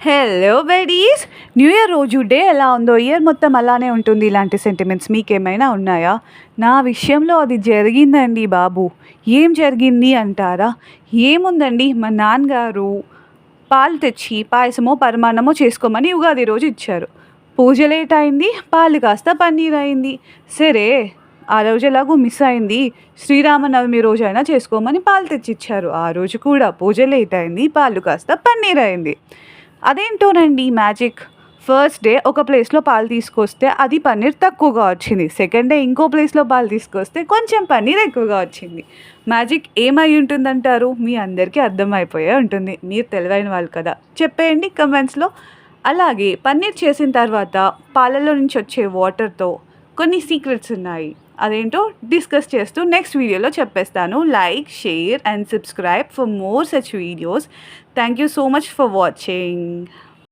Hello buddies! New year రోజు day ఎలా ఉందో ఇయర్ మొత్తం అలానే ఉంటుంది. ఇలాంటి సెంటిమెంట్స్ మీకేమైనా ఉన్నాయా? నా విషయంలో అది జరిగిందండి బాబు. ఏం జరిగింది అంటారా? ఏముందండి, మా నాన్నగారు పాలు తెచ్చి పాయసమో, పరమాన్నమో చేసుకోమని ఉగాది రోజు ఇచ్చారు. పూజ లేట్ అయింది. పాలు కాస్త పన్నీర్ అయింది. సరే, ఆ రోజు ఎలాగో మిస్ అయింది. శ్రీరామనవమి రోజైనా చేసుకోమని పాలు తెచ్చిచ్చారు. ఆ రోజు కూడా పూజ లేట్ అయింది. పాలు కాస్త పన్నీర్ అయింది. అదేంటోనండి మ్యాజిక్. ఫస్ట్ డే ఒక ప్లేస్‌లో పాలు తీసుకొస్తే అది పన్నీర్ తక్కువగా వచ్చింది. సెకండ్ డే ఇంకో ప్లేస్‌లో పాలు తీసుకొస్తే కొంచెం పన్నీర్ ఎక్కువగా వచ్చింది. మ్యాజిక్ ఏమై ఉంటుందంటారు? మీ అందరికీ అర్థమైపోయే ఉంటుంది. మీరు తెలివైన వాళ్ళు కదా! చెప్పేయండి కమెంట్స్‌లో. అలాగే పన్నీర్ చేసిన తర్వాత పాలలో నుంచి వచ్చే వాటర్‌తో కొన్ని సీక్రెట్స్ ఉన్నాయి. అదేంటో డిస్కస్ చేస్తూ నెక్స్ట్ వీడియోలో చెప్పేస్తాను. Like, share and subscribe for more such videos. Thank you so much for watching.